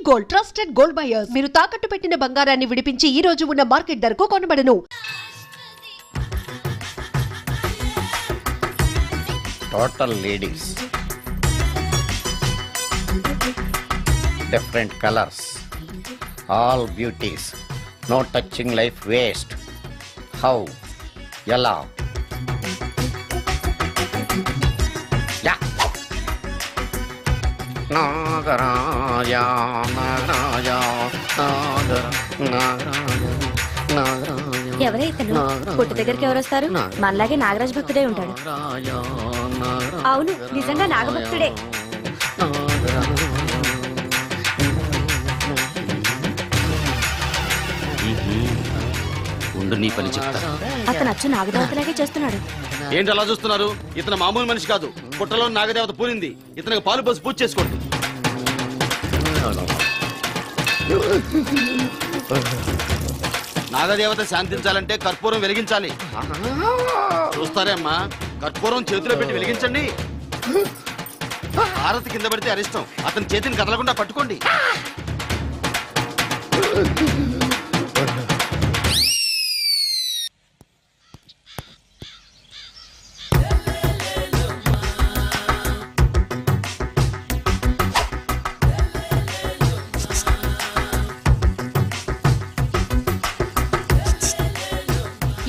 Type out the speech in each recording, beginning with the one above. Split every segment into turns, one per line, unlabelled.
Gold, trusted gold buyers. మీరు తాకట్టు పెట్టిన బంగారాన్ని విడిపించి ఈ రోజు ఉన్న మార్కెట్ ధరకు కొనబడను.
Total ladies, different colours, all beauties, no touching life waste. How, ఎలా? నాగరాజ నాగరాజ
ఎవరైతను పుట్టు దగ్గరికి ఎవరు వస్తారు? మనలాగే నాగరాజ భక్తుడే ఉంటాడు. అవును, నిజంగా నాగభక్తుడే.
నీ పని చెప్తా.
అతను అచ్చు నాగదేవతలాగే చేస్తున్నాడు.
ఏంటి అలా చూస్తున్నారు? ఇతను మామూలు మనిషి కాదు. పుట్టలో నాగదేవత పూనింది. ఇతనికి పాలు పోసి పూజ చేసుకోండి. నాగదేవత శాంతించాలంటే కర్పూరం వెలిగించాలి. చూస్తారే అమ్మా, కర్పూరం చేతిలో పెట్టి వెలిగించండి. హారతి కింద పడితే అరిష్టం. అతని చేతిని కదలకుండా పట్టుకోండి.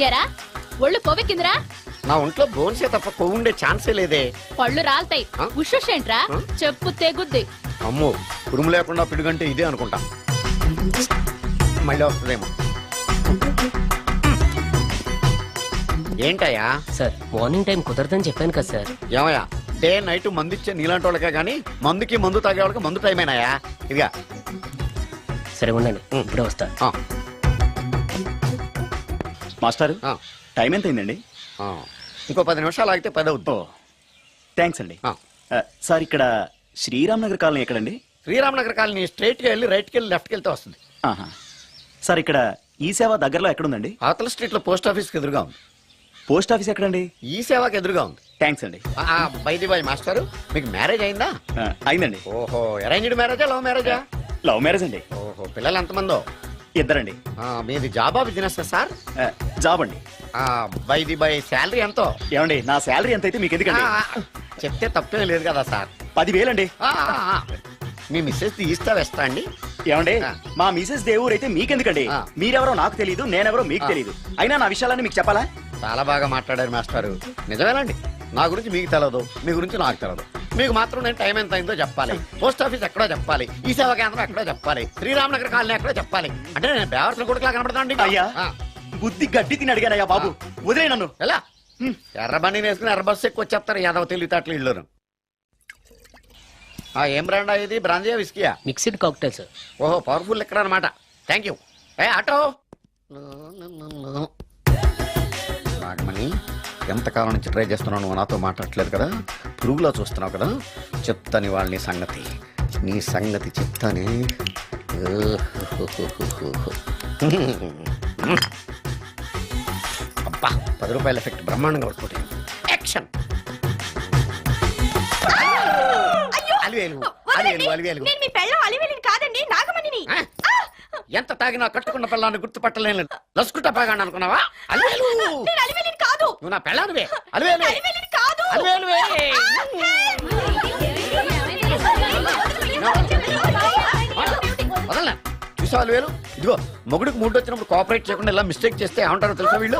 ఎరా ఒళ్ళు కొవ్వెక్కిందిరా?
నా ఒంట్లో బోన్సే తప్ప కొవ్వు ఉండే ఛాన్సే లేదే.
పళ్ళు రాల్తాయి. ఉషేంట్రా? చెప్పు తెగుద్ది.
అమ్మో, ఉరుము లేకుండా పిడుగంటే ఇదే అనుకుంటా. మళ్ళీ వస్తుందేమో. ఏంటయ్యా?
సార్, మార్నింగ్ టైం కుదరదని చెప్పాను కదా సార్.
ఏమయ్యా, డే నైట్ మందు ఇచ్చే నీలాంటి వాళ్ళకే గానీ మందుకి మందు తాగే వాళ్ళకి మందు టైమేనాయా? ఇదిగా
సరే ఉండండి, ఇప్పుడే వస్తా.
మాస్టర్, టైం ఎంత అయిందండి?
ఇంకో 10 నిమిషాలు ఆగితే 10 అవుద్ది.
థ్యాంక్స్ అండి. సార్, ఇక్కడ శ్రీరామ్ నగర్ కాలనీ ఎక్కడండి?
శ్రీరామ్ నగర్ కాలనీ స్ట్రైట్కి వెళ్ళి రైట్కి వెళ్ళి లెఫ్ట్కి వెళ్తే వస్తుంది.
సార్, ఇక్కడ ఈ సేవ దగ్గరలో ఎక్కడుందండి?
అవతల స్ట్రీట్ లో పోస్ట్ ఆఫీస్కి ఎదురుగా ఉంది.
పోస్ట్ ఆఫీస్ ఎక్కడండి?
ఈ సేవకి ఎదురుగా ఉంది.
థ్యాంక్స్ అండి.
బై మాస్టర్, మీకు మ్యారేజ్ అయిందా?
అయిందండి.
ఓహో, అరేంజ్డ్ మ్యారేజా లవ్ మ్యారేజా?
లవ్ మ్యారేజ్ అండి.
ఓహో, పిల్లలు ఎంతమందో?
ఇద్దరండి.
మీది జాబా బిజినెస్ సార్?
జాబ్ అండి.
బై శాలరీ ఎంతో?
ఏమండి, నా శాలరీ ఎంత అయితే మీకు ఎందుకండి?
చెప్తే తప్పేం లేదు కదా సార్.
10,000 అండి.
మీ మిస్సెస్ తీస్తా వేస్తా అండి.
ఏమండి, మా మిసెస్ దేవుడు అయితే మీకెందుకండి? మీరెవరో నాకు తెలియదు, నేనెవరో మీకు తెలియదు. అయినా నా విషయాలన్నీ మీకు చెప్పాలా?
చాలా బాగా మాట్లాడారు మాస్టారు. నిజమేనండి, నా గురించి మీకు తెలదు, మీ గురించి నాకు తెలదు. మీకు మాత్రం నేను టైం ఎంత అయిందో చెప్పాలి, పోస్ట్ ఆఫీస్ ఎక్కడో చెప్పాలి, ఈ సేవా కేంద్రం ఎక్కడో చెప్పాలి, శ్రీరామ్ నగర్ కాలనీ ఎక్కడో చెప్పాలి. అంటే నేను బేవర్సన కొడుకులా కనపడతానండి.
అయ్యా, బుద్ధి గడ్డి తిని అడిగానయ్యా బాబు, వదిలే నన్ను.
ఎలా? ఎర్ర బండి వేసుకుని ఎర్ర బస్సు ఎక్కువ వచ్చేస్తారు యాదవ తెలివితేటలు ఇళ్ళను. ఏం బ్రాండా ఇది? బ్రాంజియా విస్కియా?
Mixed cocktail sir.
ఓహో, పవర్ఫుల్ ఎక్కడ అనమాట. Thank you. ఆటో నాగమణి, ఎంతకాలం నుంచి ట్రై చేస్తున్నావు, నువ్వు నాతో మాట్లాడట్లేదు కదా, పురుగులో చూస్తున్నావు కదా, చెప్తాను వాళ్ళ నీ సంగతి. నీ సంగతి చెప్తానే. అబ్బా, 10 రూపాయల ఎఫెక్ట్ బ్రహ్మాండంగా పడుతుంది. యాక్షన్. ఎంత తాగినా కట్టుకున్న పిల్లాన్ని గుర్తుపట్టలేను. లసుకుంటా బాగా అనుకున్నావా? అలివేలు నువ్వు నా పెళ్ళానువే. అలివేలు వదలనా? చూసావు అలివేలు? ఇదిగో, మొగుడికి మూడు వచ్చినప్పుడు కోఆపరేట్ చేయకుండా ఇలా మిస్టేక్ చేస్తే ఏమంటారో తెలుసా వీళ్ళు?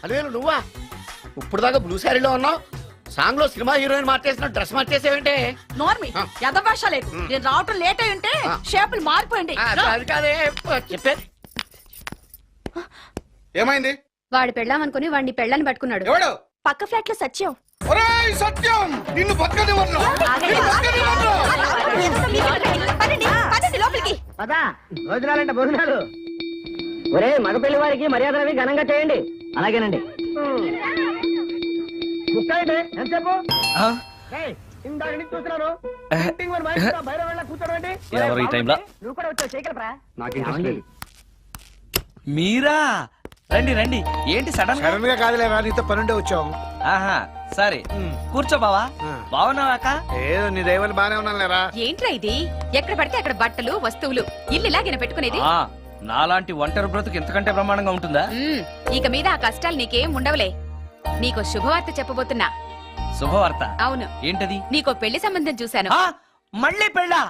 అలివేలు నువ్వా? ఇప్పుడు దాకా బ్లూ శారీలో ఉన్నావు, సాంగ్ లో సినిమా హీరోయిన్ మార్చేసిన డ్రెస్ మార్చేసేవంటే?
నోర్మి, యథభాష లేదు. నేను రావటం లేట్ అయి ఉంటే షేపులు మారిపోయింది.
అది కాదే చెప్పేది.
ఏమైంది?
వాడు పెళ్ళామనుకుని వాడిని పెళ్ళని పట్టుకున్నాడు.
ఎవడు?
పక్క ఫ్లాట్ లో సత్యం.
సత్యం, నిన్ను
లోపలికి
భోజనాలంటే భోజనాలు. ఒరే, మగ పెళ్లి వారికి మర్యాదలవి ఘనంగా చేయండి. అలాగేనండి. ఎంతసేపు ఇందాక నుంచి చూస్తున్నాను.
ఎవరు ఈ టైంలో?
నువ్వు కూడా వచ్చావు, చేయగలరా?
మీరా? రండి రండి. ఏంటి సడన్
గా కాదులేవా, నీతో పనుండే వచ్చాం.
ఆహా, సరే కూర్చో బావా. బాగున్నావాక?
ఏదో నీ దైవాలు బానే ఉన్నాను లేరా.
ఏంట్రా ఇది? ఎక్కడ పడితే అక్కడ బట్టలు వస్తువులు ఇల్లు ఇలాగిన పెట్టుకునేది.
నాలాంటి ఒంటరి బ్రతుకు ఎంతకంటే బ్రహ్మాండంగా ఉంటుందా?
ఇక మీద ఆ కష్టాలు నీకేం ఉండవులే. నీకో శుభవార్త చెప్పబోతున్నా.
శుభవార్త?
అవును.
ఏంటది?
నీకో పెళ్లి సంబంధం చూశాను.
మళ్ళీ పెళ్ళా?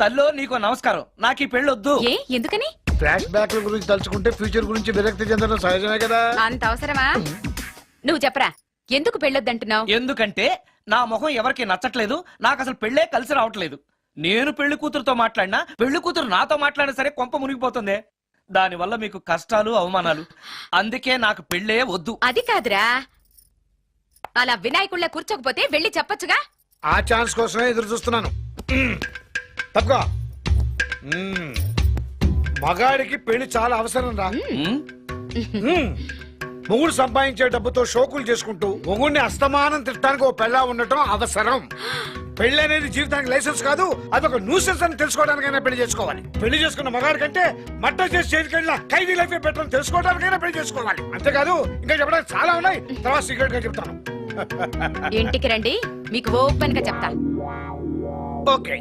తల్లో నీకో నమస్కారం, నాకు ఈ పెళ్ళొద్దు.
ఏ ఎందుకని?
ఫ్లాష్ బ్యాక్ గురించి తలుచుకుంటే ఫ్యూచర్ గురించి విరక్తి చెందడం సహజమే కదా.
అంత అవసరమా? నువ్వు చెప్పరా, ఎందుకు పెళ్ళొద్దంటున్నావు?
ఎందుకంటే నా మొహం ఎవరికి నచ్చట్లేదు, నాకు అసలు పెళ్ళే కలిసి రావట్లేదు. నేను పెళ్లి కూతురుతో మాట్లాడినా, పెళ్లి కూతురు నాతో మాట్లాడినా సరే కొంప మునిగిపోతుంది. దానివల్ల మీకు కష్టాలు అవమానాలు. అందుకే నాకు పెళ్ళే వద్దు.
అది కాదురా, అలా వినాయకుళ్ళ కూర్చోకపోతే వెళ్ళి చెప్పొచ్చుగా.
ఆ ఛాన్స్ కోసమే ఎదురు చూస్తున్నాను. తప్పుగా మగాడికి పెళ్లి చాలా అవసరం రా. మొగుడు సంపాదించే డబ్బుతో షోకులు చేసుకుంటూ మొగుడిని అస్తమానం తిట్టడానికి ఓ పెళ్ళా ఉండటం అవసరం. పెళ్లి అనేది జీవితానికి లైసెన్స్ కాదు, అదొక న్యూసెన్స్ అని తెలుసుకోవడానికైనా పెళ్లి చేసుకోవాలి. పెళ్లి చేసుకున్న మగాడి కంటే మట్ట చేసి చేతికెళ్ళిన ఖైదీ లైఫ్ బెటర్ అని తెలుసుకోవడానికైనా పెళ్లి చేసుకోవాలి. అంతేకాదు ఇంకా చెప్పడానికి చాలా ఉన్నాయి, తర్వాత సీక్రెట్ గా చెప్తాను.
ఇంటికి రండి, మీకు ఓపెన్ గా చెప్తా.
ఓకే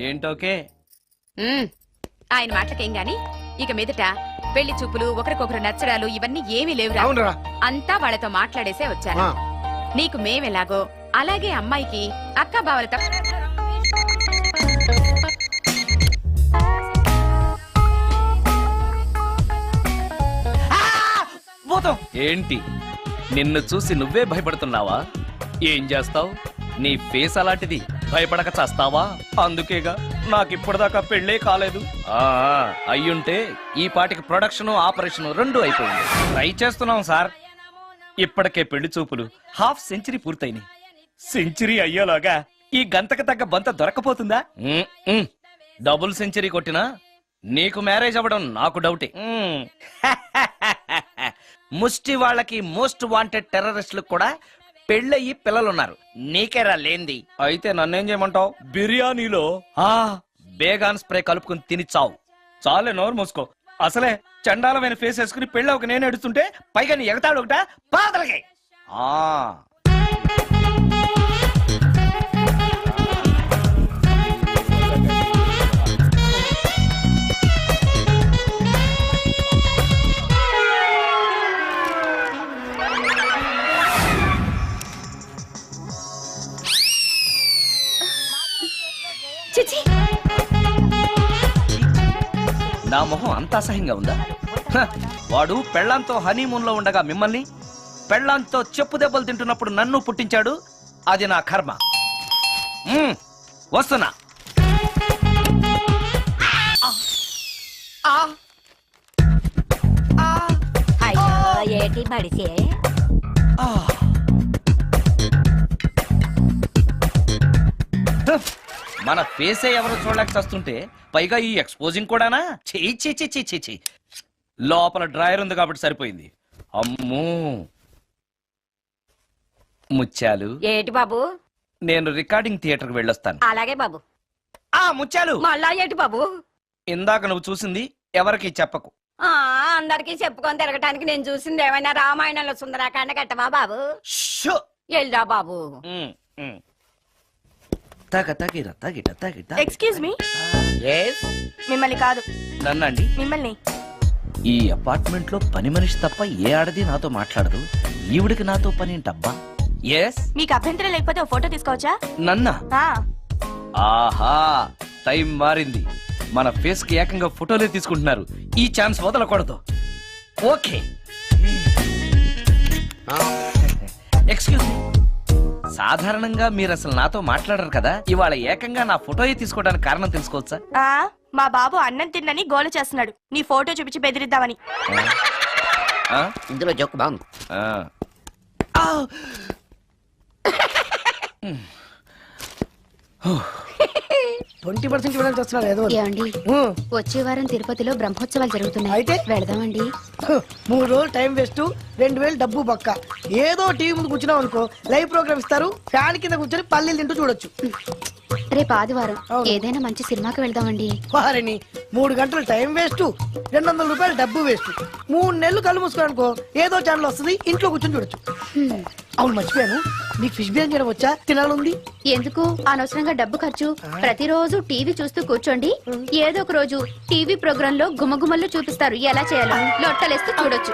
ఏంటోకే?
ఆయన మాటలకేం గాని ఇక మీదట పెళ్లి చూపులు, ఒకరికొకరు నచ్చడాలు ఇవన్నీ ఏమీ లేవురా.
అవునరా.
అంతా వాళ్ళతో మాట్లాడేసే వచ్చాను. నీకు మేమెలాగో అలాగే అమ్మాయికి అక్క బావలతో.
ఏంటి నిన్ను చూసి నువ్వే భయపడుతున్నావా? ఏం చేస్తావు? నీ ఫేస్ అలాంటిది, భయపడక చేస్తావా? అందుకేగా నాకిప్పటిదాకా పెళ్ళే కాలేదు. అయ్యుంటే ఈ పాటికి ప్రొడక్షన్ ఆపరేషన్ రెండు అయిపోయింది. ట్రై చేస్తున్నాం సార్. ఇప్పటికే పెళ్లి చూపులు హాఫ్ సెంచరీ పూర్తయినాయి. సెంచరీ అయ్యేలాగా ఈ గంతకు తగ్గ బంత దొరకపోతుందా? డబుల్ సెంచరీ కొట్టినా నీకు మ్యారేజ్ అవ్వడం నాకు డౌటే. ముష్టి వాళ్ళకి మోస్ట్ వాంటెడ్ టెర్రరిస్టులకు కూడా పెళ్ళయి పిల్లలున్నారు, నీకేరా లేంది. అయితే నన్నేం చేయమంటావు? బిర్యానీలో బేగాన్ స్ప్రే కలుపుకుని తిని చావు. చాలే, నోరు మూసుకో. అసలే చండాలమైన ఫేస్ వేసుకుని పెళ్ళి ఒక నేను ఎడుతుంటే పైగా నీ ఎగతాడు ఒకట పాదలకి. నా మొహం అంత అసహ్యంగా ఉందా? వాడు పెళ్ళాంతో హనీమూన్ లో ఉండగా మిమ్మల్ని, పెళ్ళాంతో చెప్పు దెబ్బలు తింటున్నప్పుడు నన్ను పుట్టించాడు. అది నా కర్మ. వస్తున్నా.
ఏటి బడిసే
మన ఫేసే ఎవరు చూడలేక వస్తుంటే పైగా ఈ ఎక్స్పోజింగ్ కూడానా? చీ. లోపల డ్రాయర్ ఉంది కాబట్టి సరిపోయింది. అమ్మో ముత్యాలు.
ఏటి బాబు?
నేను రికార్డింగ్ థియేటర్ కి వెళ్ళొస్తాను.
అలాగే బాబు.
ముత్యాలు,
మళ్ళా ఏటి బాబు?
ఇందాక నువ్వు చూసింది ఎవరికి చెప్పకు.
అందరికి చెప్పుకొని తిరగటానికి నేను చూసింది ఏమైనా రామాయణంలో సుందరాకాండ కట్టవా బాబు? ఎల్లా బాబు.
Excuse me. మిమ్మల్ని కాదు.
నన్నండి?
మిమ్మల్ని.
ఈ అపార్ట్మెంట్ లో పని మనిషి తప్ప ఏ ఆడది నాతో మాట్లాడదు. ఈవిడికి నాతో పని ఏంటబ్బా?
మీకు అభ్యంతరం లేకపోతే ఓ ఫోటో తీసుకోవచ్చా?
నన్నా? ఆహా, టైం మారింది. మన ఫేస్ కి ఏకంగా ఫోటోలే తీసుకుంటున్నారు. ఈ ఛాన్స్ వదలకూడదు. ఓకే. Excuse me. సాధారణంగా మీరు అసలు నాతో మాట్లాడరు కదా, ఇవాళ ఏకంగా నా ఫోటోయే తీసుకోవడానికి కారణం తెలుసుకోవచ్చా?
మా బాబు అన్నం తిన్నని గోల చేస్తున్నాడు, నీ ఫోటో చూపించి బెదిరిద్దామని.
ఇందులో జోక్ బాగుంది.
20% ఇవ్వడానికి వస్తున్నారు ఏదో.
ఏమండి, వచ్చే వారం తిరుపతిలో బ్రహ్మోత్సవాలు జరుగుతున్నాయి.
అయితే
వెళదామండి.
3 రోజులు టైం వేస్ట్, 2000 డబ్బు పక్క. ఏదో టీవీ ముందు కూర్చున్నాం అనుకో, లైవ్ ప్రోగ్రామ్ ఇస్తారు, ఫ్యాన్ కింద కూర్చొని పల్లీలు తింటూ చూడొచ్చు.
రేపు ఆదివారం ఏదైనా మంచి సినిమాకి వెళ్దామండి.
వారిని 3 గంటలు టైం వేస్ట్, 200 రూపాయలు డబ్బు వేస్ట్. 3 నెలలు కళ్ళు మూసుకోనుకో ఏదో ఛానల్ వస్తుంది, ఇంట్లో కూర్చొని చూడొచ్చు. అవును మర్చిపోయాను, నీకు ఫిష్ బిర్యానీ చేయడం వచ్చా? తినాలుంది.
ఎందుకు అనవసరంగా డబ్బు ఖర్చు? ప్రతిరోజు టీవీ చూస్తూ కూర్చోండి, ఏదో ఒక రోజు టీవీ ప్రోగ్రామ్ లో గుమగుమల్లో చూపిస్తారు ఎలా చేయాలో. లొట్టలేస్తూ చూడొచ్చు.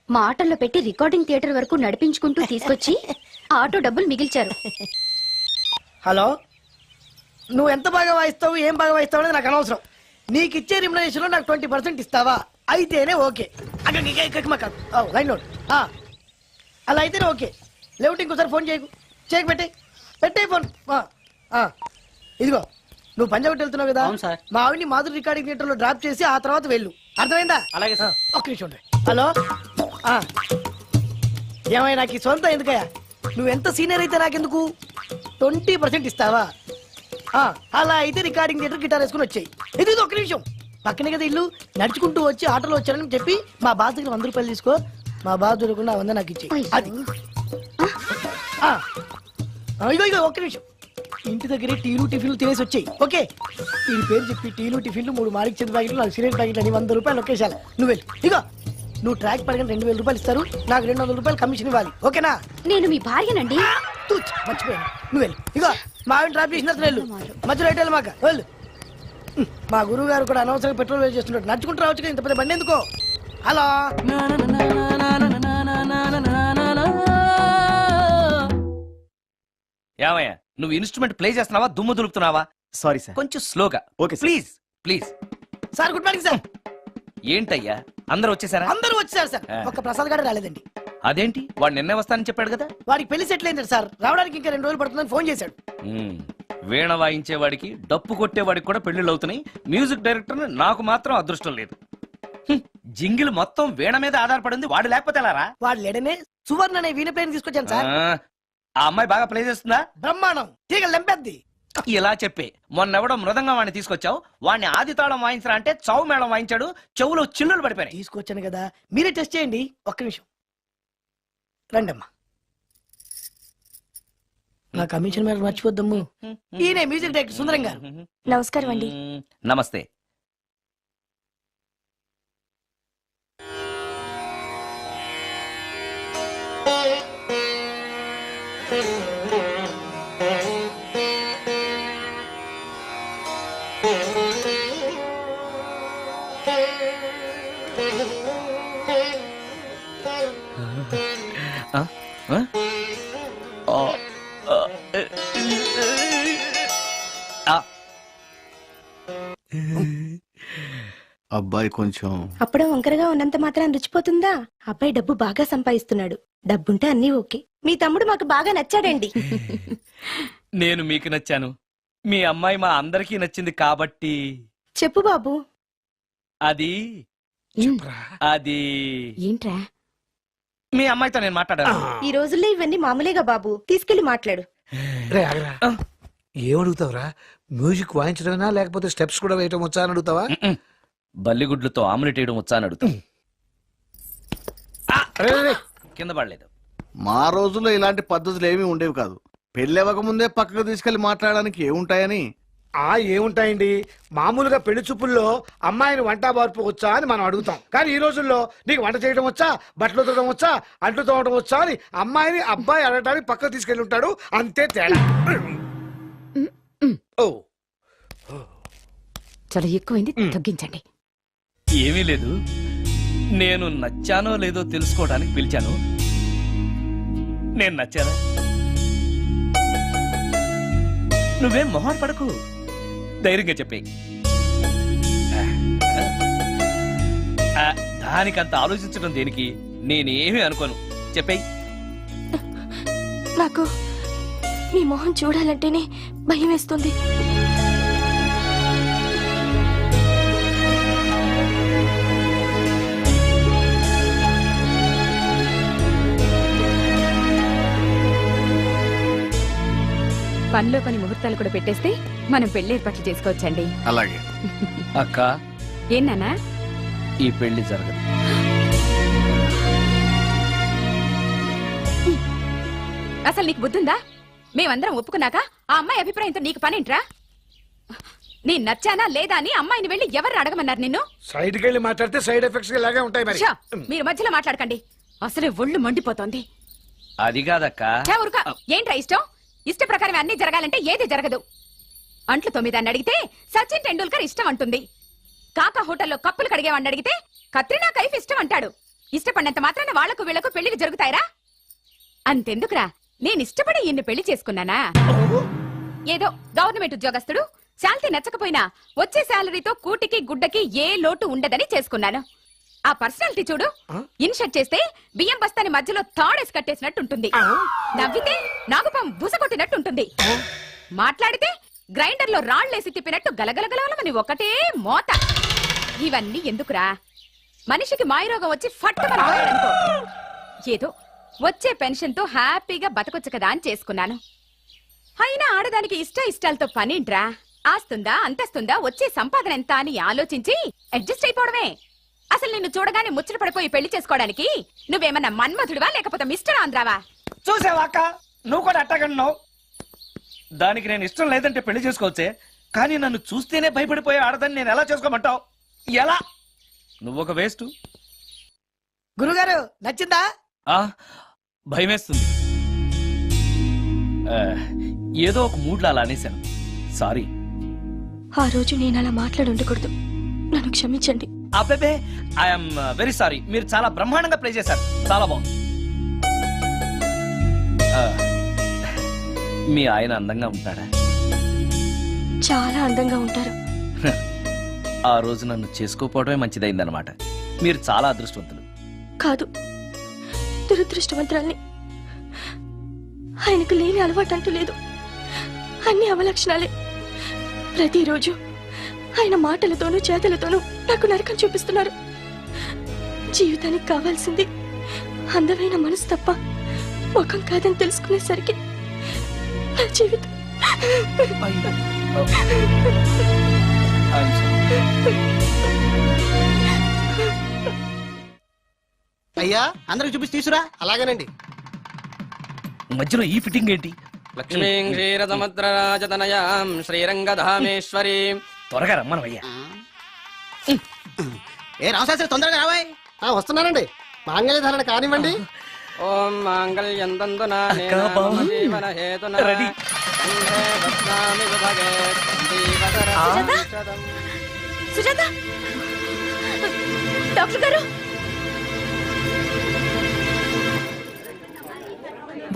మాటల్లో పెట్టి రికార్డింగ్ థియేటర్ వరకు నడిపించుకుంటూ తీసుకొచ్చి ఆటో డబ్బులు మిగిల్చారు.
హలో, నువ్వు ఎంత బాగా వాయిస్తావు, ఏం బాగా వాయిస్తావు అనేది నాకు అనవసరం. నీకు ఇచ్చే రిమ్యునరేషన్ లో నాకు 20% ఇస్తావా? అయితేనే ఓకే. లైన్ లో అలా అయితేనే ఓకే. లేవుంటే ఇంకోసారి ఫోన్ చేయకు పెట్టే ఫోన్. ఇదిగో నువ్వు పంజాబ్ వెళ్తున్నావు కదా, మా ఆవిడ్ని మాధురి రికార్డింగ్ థియేటర్ లో డ్రాప్ చేసి ఆ తర్వాత వెళ్ళు. అర్థమైందా?
అలాగే సార్.
ఒక్క నిమిషం ఉండే. హలో, ఏమైనా నాకు ఈ సొంత ఎందుకయ్యా? నువ్వు ఎంత సీనియర్ అయితే నాకెందుకు? 20% ఇస్తావా? అలా అయితే రికార్డింగ్ థియేటర్ గిటార్ వేసుకుని వచ్చాయి. ఇది ఒక్క నిమిషం, పక్కనే కదా ఇల్లు. నడుచుకుంటూ వచ్చి ఆటోలో వచ్చానని చెప్పి మా బాస్ దగ్గర 100 రూపాయలు తీసుకో. మా బాస్ దొరకకుండా 100 నాకు ఇచ్చేయి. అది ఇగో ఒక్క నిమిషం, ఇంటి దగ్గరే టీలు టిఫిన్లు తినేసి వచ్చాయి. ఓకే, ఈ పేరు చెప్పి టీలు టిఫిన్లు 3 మారిక్ చేతి ప్యాకెట్లు, 4 సిగరెట్ ప్యాకెట్లు అని 100 రూపాయలు ఒకేసారి. నువ్వు వెళ్ళి ఇగో, నువ్వు ట్రాక్ పడగానే 2000 రూపాయలు ఇస్తారు, నాకు 200 రూపాయలు కమిషన్ ఇవ్వాలి. ఓకేనా?
నేను మీ భార్యనండి.
మర్చిపోయాను. నువ్వు వెళ్ళి ఇగో, మా ఆవిడ డ్రాప్ చేసిన వెళ్ళు, మధ్యలో అయితే మాకు వెళ్ళు. మా గురువు గారు కూడా అనవసరంగా పెట్రోల్ వేస్ట్ చేస్తున్నాడు. నడుచుకుంటూ రావచ్చు కదా, ఇంత పెద్ద బండి ఎందుకో. హలో,
ఏమయ్యా, నువ్వు ఇన్స్ట్రుమెంట్ ప్లే చేస్తున్నావా, దుమ్ము దులుపుతున్నావా?
Sorry sir.
కొంచెం స్లోగా.
Okay
please please.
Sir good morning sir.
ఏంటయ్యా, అందరూ వచ్చేసారా?
అందరూ వచ్చారు సార్, ఒక్క ప్రసాద్ గారు రాలేదండి.
అదేంటి, వాడు నిన్నే వస్తానని చెప్పాడు కదా.
వాడికి పెళ్లి సెటిల్ అయింది సార్, రావడానికి ఇంకా 2 రోజులు పడుతుందని ఫోన్ చేశాడు.
వీణ వాయించేవాడికి, డప్పు కొట్టేవాడికి కూడా పెళ్లిళ్ళు అవుతున్నాయి. మ్యూజిక్ డైరెక్టర్ నాకు మాత్రం అదృష్టం లేదు. జింగిల్ మొత్తం వీణ మీద ఆధారపడింది, వాడు లేకపోతే ఎలారా?
వాడు లేడనే సువర్ణ అనే వీణ ప్లేయర్ తీసుకొచ్చాను సార్.
ఆ అమ్మాయి బాగా ప్లే చేస్తుందా?
బ్రహ్మాండం, తీగ లెంపెద్ది.
ఇలా చెప్పే మొన్నెవడో మృదంగా వాడిని తీసుకొచ్చావు, వాడిని ఆది తాళం వాయించరా అంటే చౌ మేళం వాయించాడు, చెవులో చిల్లులు పడిపోయాయి.
తీసుకొచ్చాను కదా, మీరే టెస్ట్ చేయండి. ఒక్క నిమిషం రండమ్మా. నా కమిషన్ మీద మర్చిపోద్దమ్ము. ఈయనే మ్యూజిక్ డైరెక్టర్ సుందరం గారు.
నమస్కారం అండి.
నమస్తే.
అబ్బాయి కొంచెం
అప్పుడే వంకరగా ఉన్నంత మాత్రం రుచిపోతుందా? అబ్బాయి డబ్బు బాగా సంపాదిస్తున్నాడు, డబ్బుంటే అన్నీ ఓకే. మీ తమ్ముడు మాకు బాగా నచ్చాడండి.
నేను మీకు నచ్చాను, మీ అమ్మాయి మా అందరికీ నచ్చింది కాబట్టి.
చెప్పు బాబు.
అది అది
ఏంట్రా?
మీ అమ్మాయితో నేను మాట్లాడాను.
ఈ రోజుల్లో ఇవన్నీ మామూలేగా బాబు, తీసుకెళ్లి మాట్లాడు.
ఏమడుగుతావురా? మ్యూజిక్ వాయించడమేనా లేకపోతే స్టెప్స్ కూడా వేయటం వచ్చా అని అడుగుతావా?
బల్లిగుడ్లతో ఆమ్లెట్ వేయడం వచ్చా అని అడుగుతా. కింద పడలేదు.
మా రోజుల్లో ఇలాంటి పద్ధతులు ఏమీ ఉండేవి కాదు. పెళ్ళవక ముందే పక్కకు తీసుకెళ్లి మాట్లాడడానికి ఏముంటాయని.
ఏముంటాయండి, మామూలుగా పెళ్లి చూపుల్లో అమ్మాయిని వంట బార్పు వచ్చా అని మనం అడుగుతాం. కానీ ఈ రోజుల్లో నీకు వంట చేయడం వచ్చా, బట్టలు ఉతకడం వచ్చా, అంట్లు తోమడం వచ్చా అని అమ్మాయిని అబ్బాయి అడగడానికి పక్కకు తీసుకెళ్లి ఉంటాడు. అంతే తేడా.
చాలా ఎక్కువైంది, తగ్గించండి.
ఏమీ లేదు, నేను నచ్చానో లేదో తెలుసుకోవడానికి పిలిచాను. నేను నచ్చానా? నువ్వేం మొహం పడకు, ధైర్యంగా చెప్పే. దానికంత ఆలోచించడం దేనికి? నేనేమీ అనుకోను, చెప్పేయ్.
నాకు నీ మొహం చూడాలంటేనే భయం వేస్తుంది.
పనిలో పని ముహూర్తాలు కూడా పెట్టేస్తే మనం పెళ్లి ఏర్పాట్లు చేసుకోవచ్చండి.
అలాగే
అక్క.
ఏనానా?
ఈ పెళ్లి జరగదు.
అసలు నీకు బుద్ధుందా? మేమందరం ఒప్పుకున్నాక ఆ అమ్మాయి అభిప్రాయంతో నీకు పనేంట్రా? నేను నచ్చానా లేదా అని అమ్మాయిని వెళ్ళి ఎవరు అడగమన్నారు నిన్ను?
సైడ్కి వెళ్ళి మాట్లాడితే సైడ్ ఎఫెక్ట్స్ ఇలాగే ఉంటాయి మరి.
ఛ, మీరు మధ్యలో మాట్లాడకండి. అసలే ఒళ్ళు మండిపోతోంది.
అది కాదక్క.
ఛ, ఊరుకో. ఏంట్రా ఇష్టం? ఇష్ట ప్రకారం అన్ని జరగాలంటే ఏది జరగదు. అంట్లు తొమ్మిదాన్ని అడిగితే సచిన్ టెండూల్కర్ ఇష్టం అంటుంది. కాకా హోటల్లో కప్పులు కడిగేవాడిని అడిగితే కత్రినా కైఫ్ ఇష్టం అంటాడు. ఇష్టపడినంత మాత్రాన వాళ్లకు వీళ్లకు పెళ్లికి జరుగుతాయిరా? అంతెందుకురా, నేను ఇష్టపడి ఈయన్ని పెళ్లి చేసుకున్నానా? ఏదో గవర్నమెంట్ ఉద్యోగస్తుడు, శాలరీ నచ్చకపోయినా వచ్చే శాలరీతో కూటికి గుడ్డకి ఏ లోటు ఉండదని చేసుకున్నాను. ఆ పర్సనాలిటీ చూడు, ఇన్షర్ట్ చేస్తే బియ్యం బస్తాని మధ్యలో తాడేసి కట్టేసినట్టుంటుంది. నవ్వితే నాగుపం బుస కొట్టినట్టుంటుంది. మాట్లాడితే గ్రైండర్ లో రాళ్లేసి తిప్పినట్టు గలగలగలమని ఒకటే మోత. ఇవన్నీ ఎందుకురా? మనిషికి మాయరోగం వచ్చి ఫట్టుమని పోయాడనుకో, ఏదో వచ్చే పెన్షన్ తో హ్యాపీగా బతకొచ్చు కదా అని చేసుకున్నాను. అయినా ఆడదానికి ఇష్టాలతో పనింట్రా? ఆస్తుందా అంతస్తుందా వచ్చే సంపాదన ఎంత అని ఆలోచించి అడ్జస్ట్ అయిపోవడమే. అసలు నిన్ను చూడగానే ముచ్చట పడిపోయి పెళ్లి చేసుకోవడానికి నువ్వేమన్నా మన్మధుడివా లేకపోతే మిస్టర్ ఆంధ్రావా?
చూసావా అక్క, నువ్వు కూడా అట్టగన్నావు. దానికి నేను ఇష్టం లేదంటే పెళ్లి చేసుకోవచ్చే, కానీ నన్ను చూస్తేనే భయపడిపోయే ఆడదని నేను ఎలా చేసుకోమంటావు? ఎలా? నువ్వొక వేస్ట్.
గురుగారు నచ్చిందా?
భయమేస్తుంది. ఏదో ఒక మూడ్లో అలా అనేశాను, సారీ.
ఆ రోజు నేను అలా మాట్లాడి ఉండకూడదు, నన్ను క్షమించండి.
అబ్బే, ఐఎమ్ వెరీ సారీ. మీరు చాలా బ్రహ్మాండంగా ప్లే చేశారు, చాలా బాగుంది. మీ ఆయన అందంగా ఉంటాడా?
చాలా అందంగా ఉంటారు.
ఆ రోజు నన్ను చేసుకోపోవడమే మంచిదైందనమాట. మీరు చాలా అదృష్టవంతులు.
కాదు, దురదృష్టవంతురాల్ని. ఆయనకు లేని అలవాటు అంటూ లేదు, అన్ని అవలక్షణాలే. ప్రతిరోజు ఆయన మాటలతోనూ చేతలతోనూ నాకు నరకం చూపిస్తున్నారు. జీవితానికి కావాల్సింది అందమైన మనసు తప్ప ముఖం కాదని తెలుసుకునేసరికి నా జీవితం
అయ్యా అందరికి చూపించి తీసురా. అలాగేనండి.
మధ్యలో ఈ ఫిట్టింగ్ ఏంటి?
లక్ష్మీం క్షీరసముద్రరాజతనయాం శ్రీరంగధామేశ్వరీం.
త్వరగా రమ్మనయ్యా.
ఏ రామశాస్త్రి తొందరగా రావాయ్. వస్తున్నానండి. మాంగళ్య ధారణ కానివ్వండి.
ఓం మాంగళ్యం తంతునా జీవన హేతునా
రెడీ.
సుజాత, డాక్టర్ గారు,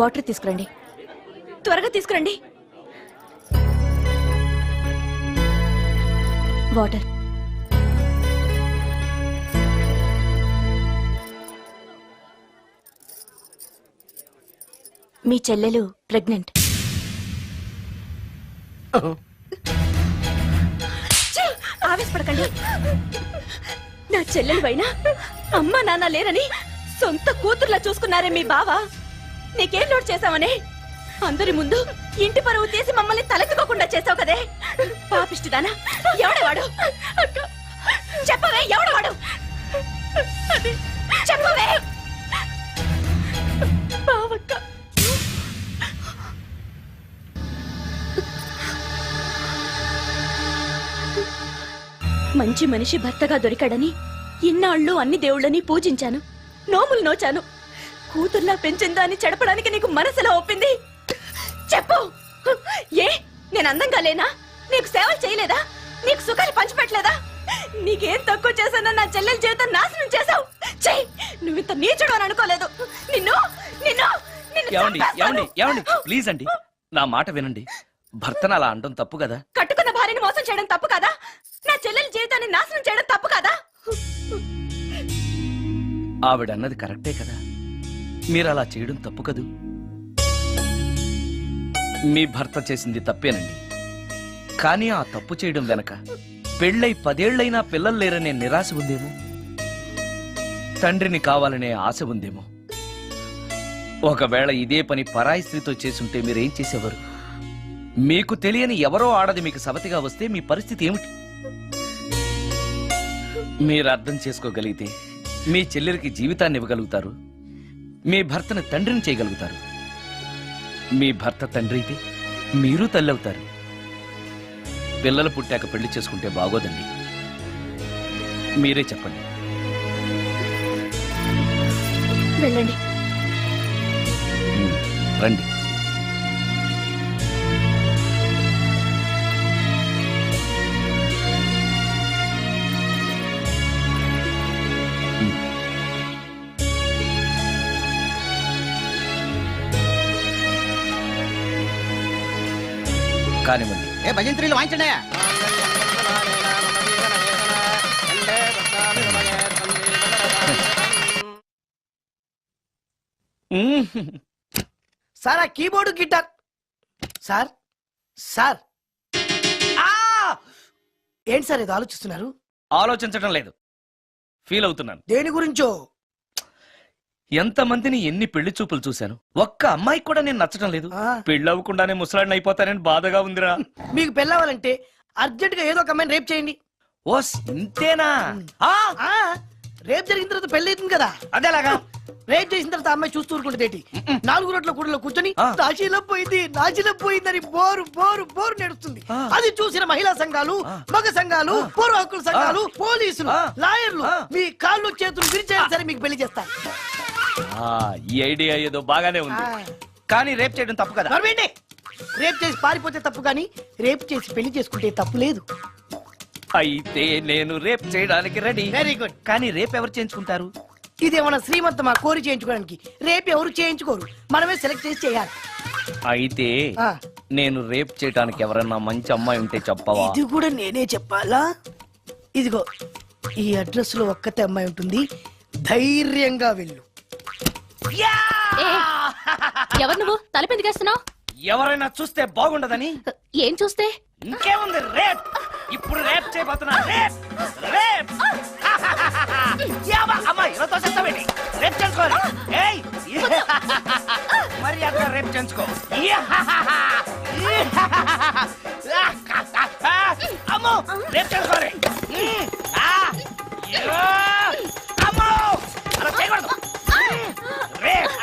వాటర్ తీసుకురండి, త్వరగా తీసుకురండి. వాటర్. మీ చెల్లెలు ప్రెగ్నెంట్. ఆవేశపడకండి. నా చెల్లెలు అయినా అమ్మ నాన్న లేరని సొంత కూతుర్లా చూసుకున్నారే మీ బావ. నీకేం లోటు చేశావనే అందరి ముందు ఇంటి పరువు తీసి మమ్మల్ని తలెత్తుకోకుండా చేసావు కదే. పాపిష్టిదానా, ఎవడేవాడు? చెప్పవే, ఎవడవాడు? చెప్పవే. బావక్క, మంచి మనిషి భర్తగా దొరికాడని ఇన్నాళ్ళు అన్ని దేవుళ్ళని పూజించాను, నోములు నోచాను. కూతుర్లా పెంచిందా అని చెడపడానికి నీకు మనసులో ఒప్పింది. చెప్పు, ఏ నేను అందంగా లేనా? నీకు సేవలు చేయలేదా? నీకు సుఖాలు పంచిపెట్టలేదా? నీకేం తక్కువ చేశానో నా చెల్లెల జీవితం నాశనం చేశావు. చెయ్యి, నువ్వు ఇంత నీచుడు అని అనుకోలేదు. నిన్ను నిన్ను
ప్లీజ్ అండి, నా మాట వినండి. భర్తను అలా అనడం తప్పు కదా?
కట్టుకున్న భార్యని మోసం చేయడం తప్పు కదా? నా చెల్లెల జీవితాన్ని నాశనం చేయడం తప్పు కదా?
ఆవిడన్నది కరెక్టే కదా, మీరు అలా చేయడం తప్పు కదూ. మీ భర్త చేసింది తప్పేనండి, కానీ ఆ తప్పు చేయడం వెనక పెళ్ళై 10 ఏళ్లైనా పిల్లలు లేరనే నిరాశ ఉందేమో, తండ్రిని కావాలనే ఆశ ఉందేమో. ఒకవేళ ఇదే పని పరాయి స్త్రీతో చేసుంటే మీరేం చేసేవారు? మీకు తెలియని ఎవరో ఆడది మీకు సవతిగా వస్తే మీ పరిస్థితి ఏమిటి? మీరు అర్థం చేసుకోగలిగితే మీ చెల్లెలికి జీవితాన్ని ఇవ్వగలుగుతారు, మీ భర్తను తండ్రిని చేయగలుగుతారు. మీ భర్త తండ్రి అయితే మీరు తల్లి అవుతారు. పిల్లలు పుట్టాక పెళ్లి చేసుకుంటే బాగోదండి. మీరే చెప్పండి.
వెళ్ళండి.
రండి. కానివ్వండి.
ఏ భజంత్రీలు వాయించండి.
సార్ ఆ కీబోర్డు గిటార్ సార్ సార్ ఏంటి సార్ ఇది ఆలోచిస్తున్నారు?
ఆలోచించడం లేదు, ఫీల్ అవుతున్నాను.
దేని గురించో?
ఎంతమందిని ఎన్ని పెళ్లి చూపులు చూశాను, ఒక్క అమ్మాయికి కూడా నేను నచ్చడం లేదు. పెళ్లి అవ్వకుండానే ముసలాడిని అయిపోతానని బాధగా ఉందిరా.
మీకు పెళ్ళావాలంటే అర్జెంట్ గా ఏదో ఒక అమ్మాయిని రేప్ చేయండి.
ఓస్ ఇంతేనా?
రేప్ జరిగిన తర్వాత పెళ్లి అవుతుంది కదా,
అదేలాగా.
రేప్ చేసిన తర్వాత అమ్మాయి చూస్తూ ఊరుకుంటుంది. 4 రోడ్ల కూడలో కూర్చొని నాశీలం పోయిందని బోరు బోరు బోరు నడుస్తుంది. అది చూసిన మహిళా సంఘాలు, మగ సంఘాలు, పూర్వ హక్కుల సంఘాలు, పోలీసులు, లాయర్లు మీ కాళ్ళు చేతులు విరిచేయాలి సరే మీకు పెళ్లి చేస్తారు.
ఈ ఐడియా ఏదో బాగానే ఉంది, కానీ రేప్ చేయడం తప్పు కదా.
రేప్ చేసి పారిపోతే తప్పు, కానీ రేప్ చేసి పెళ్లి చేసుకుంటే తప్పు లేదు.
అయితే నేను రేప్ చేయడానికి రెడీ.
Very good.
కానీ రేప్ ఎవరు చేయించుకుంటారు?
ఇదేమన్నా శ్రీమంతమా కోరి చేయించుకోవడానికి? రేపు ఎవరు చేయించుకోరు, మనమే సెలెక్ట్ చేసి చేయాలి.
అయితే నేను రేప్ చేయడానికి ఎవరన్నా మంచి అమ్మాయి ఉంటే చెప్పవా?
ఇది కూడా నేనే చెప్పాలా? ఇదిగో ఈ అడ్రస్ లో ఒక్కతే అమ్మాయి ఉంటుంది, ధైర్యంగా వెళ్ళు.
ఎవరు నువ్వు? తలపెందుకేస్తున్నావు?
ఎవరైనా చూస్తే బాగుండదని.
ఏం చూస్తే?
ఇంకేముంది, రేప్. ఇప్పుడు రేప్ చేయబోతున్నా. రేప్ రేప్ అమ్మాయి రేప్ చేసుకోవాలి. మరి అక్కడ రేప్ చేసుకో. అమ్మో రేప్ చేసుకోవాలి. అమ్మో అలా చేయకూడదు. రేప్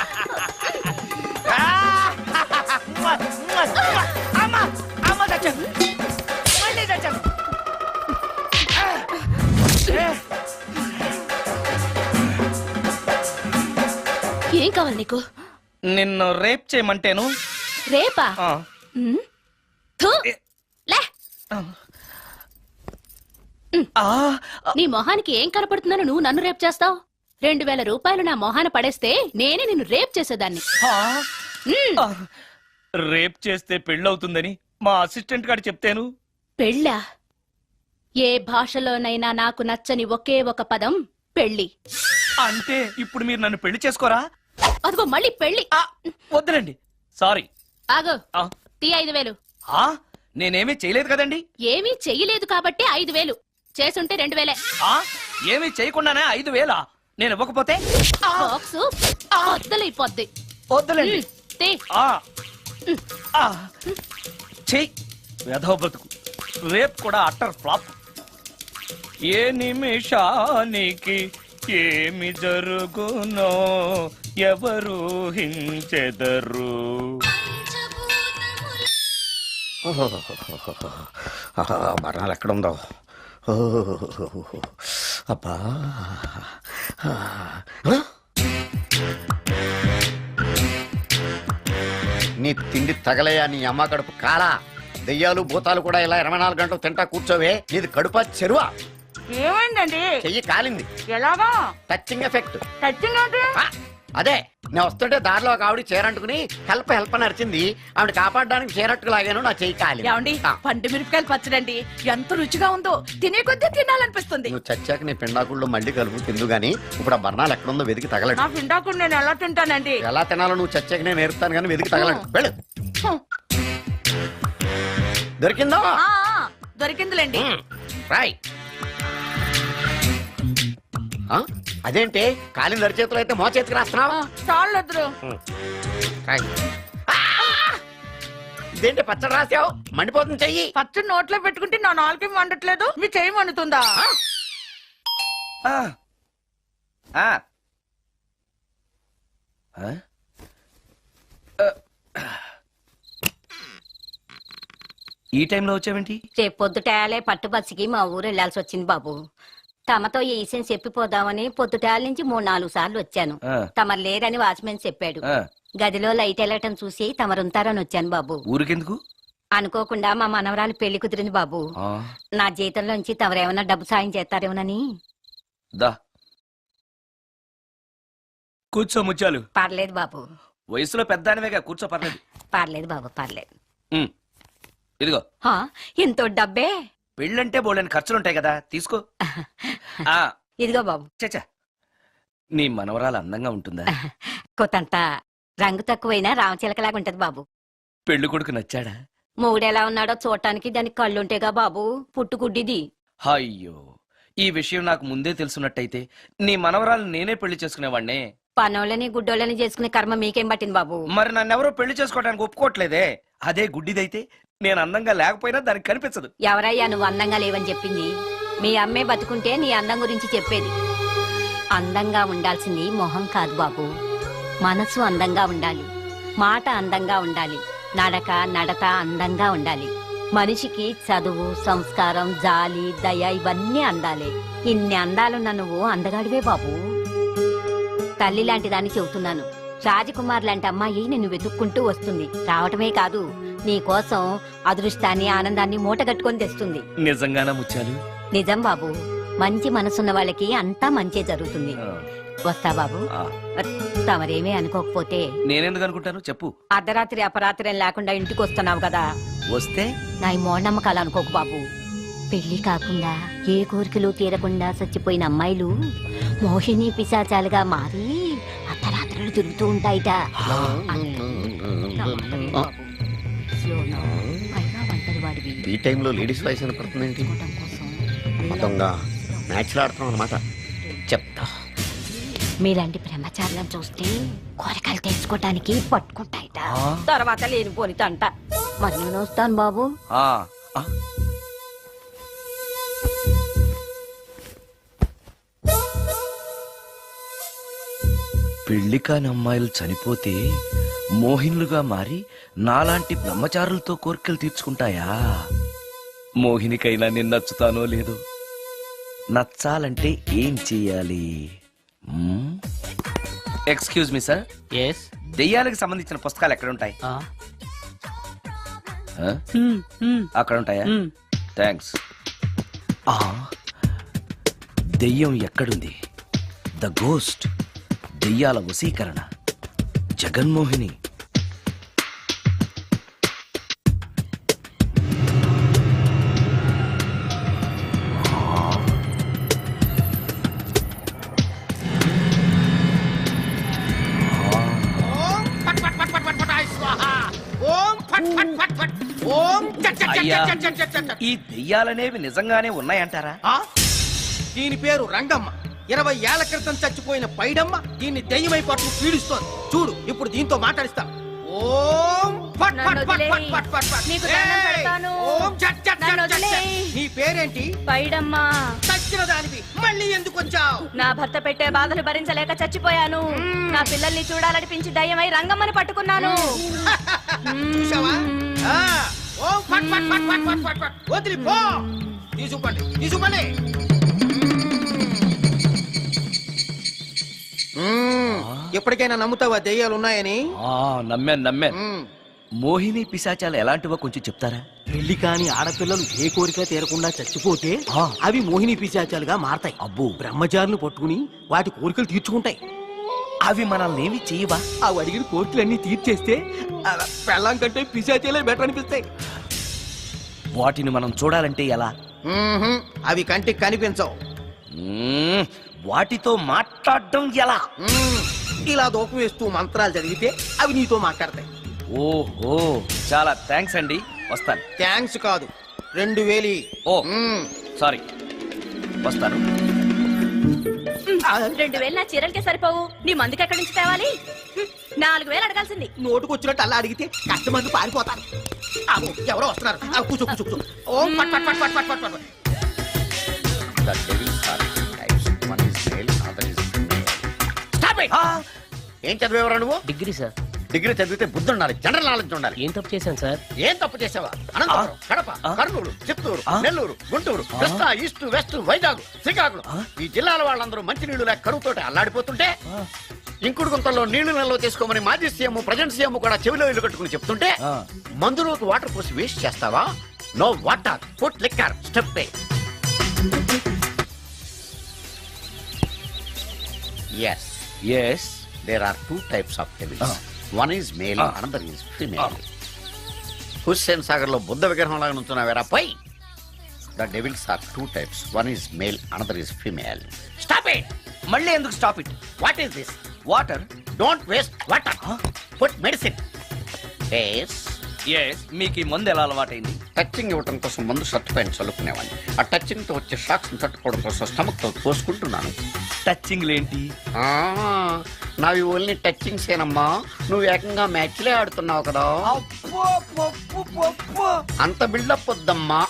అమ్మ అమ్మ తెచ్చాను, మళ్ళీ తెచ్చాను.
ఏం కావాలి నీకు?
నిన్ను రేప్ చేయమంటేను.
రేపా? థు, లే. నీ మొహానికి ఏం కనపడుతుందని నువ్వు నన్ను రేప్ చేస్తావు? 2000 రూపాయలు నా మొహాన పడేస్తే నేనే నిన్ను రేప్ చేసేదాన్ని.
రేప్ చేస్తే పెళ్ళవుతుందని మా అసిస్టెంట్ గారు చెప్తేను.
పెళ్ళా? ఏ భాషలోనైనా నాకు నచ్చని ఒకే ఒక పదం పెళ్లి.
అంటే ఇప్పుడు మీరు నన్ను పెళ్లి చేసుకోరా?
అదిగో మళ్ళీ పెళ్లి.
వద్దులండి, సారీ.
ఆగో, తీ 5000.
నేనేమీ చేయలేదు కదండి.
ఏమీ చెయ్యలేదు కాబట్టి 5000. చేసుంటే 2000.
ఏమీ చేయకుండానే 5000? నేను ఇవ్వకపోతే
బాక్సు వద్దలైపోద్ది.
వద్దులండి. చెయ్యి వెధవ బతుకు. రేప్ కూడా అట్టర్ ఫ్లాప్. ఏ నిమిషానికి ఏమి జరుగునో ఎవరు హించెదరు.
మరణాలు ఎక్కడుందో. అబ్బా నీ తిండి తగలయా నీ అమ్మ కడుపు కాలా. దెయ్యాలు భూతాలు కూడా ఇలా 24 గంటలు తింటా కూర్చోవే. నీది కడుపా చెరువా?
ఏమైందండి?
చెయ్యి కాలింది.
ఎలాగా?
Touching effect.
టచింగ్ అంటే?
అదే నేను వస్తుంటే దారిలో ఒక ఆవిడ చీరంటుకుని హెల్ప్ హెల్ప్ అని అరిచింది. ఆవిడ కాపాడడానికి చీరట్టుకు లాగాను, నా చెయ్యి కాలి.
ఏమండి, పండు మిరపకాయలు పచ్చడండి ఎంత రుచిగా ఉందో, తినే కొద్దీ తినాలనిపిస్తుంది.
నువ్వు చచ్చాక నీ పిండాకుళ్ళు మళ్ళీ కలుపు తిందు గానీ ఇప్పుడు ఆ బర్ణాలు ఎక్కడుందో వెతికి తగలడు.
నా పిండాకుడు నేను ఎలా తింటానండి?
ఎలా తినాలో నువ్వు చచ్చాక నేను నేర్పుతాను కానీ వెతికి తగలడు. వెళ్ళు. దొరికిందా?
దొరికిందిలేండి.
రాయ్. అదేంటి కాలిన దరిచేతులు అయితే మో చేతికి రాస్తున్నావా?
చాలు.
ఇదేంటి పచ్చడి రాసావు? మండిపోతుంది చెయ్యి.
పచ్చడి నోట్లో పెట్టుకుంటే నా నాలుగు వండట్లేదు, మీ చెయ్యి వండుతుందా?
ఈ టైంలో వచ్చావేంటి?
రేపు పొద్దుటాలే పట్టుబస్సుకి మా ఊరు వెళ్లాల్సి వచ్చింది బాబు. తమతో ఈ విషయం చెప్పిపోదామని పొద్దుటాల నుంచి 3-4 సార్లు వచ్చాను.
ఆ.
తమరు లేరని వాచ్మెన్ చెప్పాడు.
ఆ,
గదిలో లైట్ వెళ్ళటం చూసి తమరుంటారని వచ్చాను బాబు.
ఊరికెందుకు?
అనుకోకుండా మా మనవరాలు పెళ్లి కుదిరింది బాబు.
ఆ,
నా జీతంలోంచి తమరేమన్నా డబ్బు సాయం చేస్తారేమోనని.
దా కూర్చో ముత్యాలు.
పర్లేదు బాబు,
వయసులో పెద్దానివేగా, కూర్చో, పర్లేదు.
పర్లేదు బాబు, పర్లేదు.
ఉమ్, ఇదిగో
హా, ఎంతో డబ్బే.
పెళ్ళంటే బోళ్ళని ఖర్చులుంటాయి కదా, తీసుకో. ఆ,
ఇదిగో బాబు.
చచ్చా, నీ మనవరాలు అందంగా ఉంటుందా?
కొత్తంత రంగు తక్కువైనా రామచిలకలాగా ఉంటది బాబు.
పెళ్లి కొడుకు నచ్చాడా?
మూడెలా ఉన్నాడో చూడటానికి దానికి కళ్ళుంటేగా బాబు, పుట్టుకుడ్డిది.
అయ్యో, ఈ విషయం నాకు ముందే తెలుసున్నట్టయితే నీ మనవరాలు నేనే పెళ్లి చేసుకునేవాడినే.
పనోళ్ళని గుడ్డోళ్ళని చేసుకునే కర్మ మీకేం పట్టింది బాబు?
మరి నన్నెవరో పెళ్లి చేసుకోవడానికి ఒప్పుకోవట్లేదే. అదే గుడ్డిదైతే నేను అందంగా లేకపోయినా దానికి కనిపించదు.
ఎవరయ్యా నువ్వు అందంగా లేవని చెప్పింది? మీ అమ్మే బతుకుంటే నీ అందం గురించి చెప్పేది. అందంగా ఉండాల్సింది మొహం కాదు బాబు, మనసు అందంగా ఉండాలి, మాట అందంగా ఉండాలి, నడక నడత అందంగా ఉండాలి. మనిషికి చదువు, సంస్కారం, జాలి, దయ ఇవన్నీ అందాలే. ఇన్ని అందాలున్న నువ్వు అందగాడివే బాబు. తల్లి లాంటి దాన్ని చెబుతున్నాను. రాజకుమార్ లాంటి అమ్మాయి నిన్ను వెతుక్కుంటూ వస్తుంది. రావటమే కాదు, నీ కోసం అదృష్టాన్ని, ఆనందాన్ని మూటగట్టుకొని తెస్తుంది.
నిజంగానా ముత్యాలు?
నిజం బాబు, మంచి మనసున్న వాళ్ళకి అంతా మంచే జరుగుతుంది. వస్తా బాబు. తమరేమీ అనుకోకపోతే.
నేనెందుకు అనుకుంటాను చెప్పు.
అర్ధరాత్రి అపరాత్రి లేకుండా ఇంటికి వస్తున్నావు కదా,
వస్తే
నా ఈ మూఢనమ్మకాలు అనుకోకు బాబు. పెళ్లి కాకుండా ఏ కోరికలు తీరకుండా చచ్చిపోయిన అమ్మాయిలు మోహిని పిశాచాలుగా మారి అర్ధరాత్రులు తిరుగుతూ ఉంటాయిట.
ఈ టైంలో లేడీస్ వాయిస్ వినపడుతుందేంటి? మొత్తంగా మ్యాచ్లు ఆడుతున్నాం అనమాట. చెప్తా.
మీలాంటి బ్రహ్మచారులను చూస్తే కోరికలు తీసుకోవటానికి పట్టుకుంటాయిట. తర్వాత లేనిపోని తంట. మరి నేను వస్తాను బాబు.
పెళ్లి కాని అమ్మాయిలు చనిపోతే మోహినులుగా మారి నాలాంటి బ్రహ్మచారులతో కోరికలు తీర్చుకుంటాయా? మోహినికైనా నేను నచ్చుతానో లేదో. నచ్చాలంటే ఏం చెయ్యాలి? Excuse me sir.
ఎస్.
దెయ్యాలకు సంబంధించిన పుస్తకాలు ఎక్కడ ఉంటాయి? అక్కడ ఉంటాయా? థ్యాంక్స్. దెయ్యం ఎక్కడుంది? ద గోస్ట్, దెయ్యాల వశీకరణ, జగన్మోహిని. అయ్యా, ఈ దెయ్యాలనేవి నిజంగానే ఉన్నాయంటారా?
దీని పేరు రంగమ్మ. 20 ఏళ్ల క్రితం చచ్చిపోయిన పైడమ్మ దీన్ని దెయ్యమై పట్టు పీడిస్తోంది. చూడు, ఇప్పుడు దీంతో మాట్లాడిస్తా. ఓం ఫట్ ఫట్ ఫట్ ఫట్ ఫట్ ఫట్ ఫట్. ఓం చట్ చట్ చట్ చట్. నీ పేరేంటి?
పైడమ్మ.
చచ్చిన దానివి మళ్ళీ ఎందుకు వచ్చావు?
నా భర్త పెట్టే బాధలు భరించలేక చచ్చిపోయాను. నా పిల్లల్ని చూడాలనిపించి దయ్యమై రంగమ్మని పట్టుకున్నాను.
చూసావా? ఓం ఫట్ ఫట్ ఫట్ ఫట్ ఫట్ ఫట్ ఫట్. వదిలిపో. తీసుకుపండి, తీసుకుపండి. ఎప్పటికైనా నమ్ముతావా దెయ్యాలు ఉన్నాయని?
నమ్మాను. మోహిని పిశాచాలు ఎలాంటివో కొంచెం చెప్తారా?
పెళ్లి కాని ఆడపిల్లలు ఏ కోరిక తీరకుండా చచ్చిపోతే అవి మోహిని పిశాచాలుగా మారతాయి.
అబ్బో.
బ్రహ్మచారులు పట్టుకుని వాటి కోరికలు తీర్చుకుంటాయి.
అవి మనల్ని ఏమి చేయవా?
అవి అడిగిన కోరికలన్నీ తీర్చేస్తే పెళ్ళం కంటే పిశాచాలే బెటర్ అనిపిస్తాయి.
వాటిని మనం చూడాలంటే ఎలా?
అవి కంటికి కనిపించవు.
వాటితో మాట్లాడడం ఎలా?
ఇలా దూపం వేస్తూ మంత్రాలు చదివితే అవి నీతో మాట్లాడతాయి.
ఓహో, చాలా థ్యాంక్స్ అండి. వస్తాను.
థ్యాంక్స్ కాదు, 2000.
ఓ సారీ, వస్తాను.
2000 నా చీరలకే సరిపోవు. నీ మందుకి ఎక్కడి నుంచి తేవాలి? 4000 అడగాల్సింది.
నోటుకు వచ్చినట్టు అలా అడిగితే కష్టమంది పారిపోతారు. ఎవరో వస్తున్నారు. కూర్చో కూర్చో కూర్చో. ఓం పట్ పట్ పట్ పట్ పట్ పట్.
ఏం చదివేవరా నువ్వు?
Degree sir.
డిగ్రీ చదివితే బుద్ధి ఉండాలి, జనరల్ నాలెడ్జ్ ఉండాలి.
ఏం తప్పు చేశాను సార్?
ఏం తప్పు చేసావా? అనంతపురం, కడప, కర్నూలు, చిత్తూరు, నెల్లూరు, గుంటూరు, కృష్ణా, ఈస్ట్, వెస్ట్, వైజాగ్, శ్రీకాకుళం ఈ జిల్లాల వాళ్ళందరూ మంచినీళ్లు లేక కరువుతోటి అల్లాడిపోతుంటే ఇంకుడు గుంతల్లో నీళ్లు నిల్వ చేసుకోమని మాజీ సీఎం ప్రజెంట్ సీఎం కూడా చెవిలో ఇల్లు కట్టుకుని చెప్తుంటే మందులోకి వాటర్ పోసి వేస్ట్ చేస్తావా? No water, put liquor, step pay. Yes, there are two types of devils. One is male, another is female. Hussain Sagar లో బుద్ధ విగ్రహం లాగా నుంచున్నావేరా పై. The devils are two types. One is male, another is female. Stop it!
మళ్ళీ ఎందుకు stop it?
What is this?
Water.
Don't waste water. Put medicine. Yes.
Yes, మీకు ఈ మందు ఎలా అలవాటైంది?
టచింగ్ ఇవ్వడం కోసం ముందు షర్ట్ పైన చల్లుకునేవాడిని. ఆ టచింగ్ తో వచ్చే షాక్స్ తట్టుకోవడం కోసం స్టమక్ తో పోసుకుంటున్నాను.
టచింగ్ ఏంటి?
నావి ఓన్లీ టచింగ్స్ ఏనమ్మా. నువ్వు ఏకంగా మ్యాచ్లే ఆడుతున్నావు కదా. అంత బిల్డప్ వద్దమ్మా.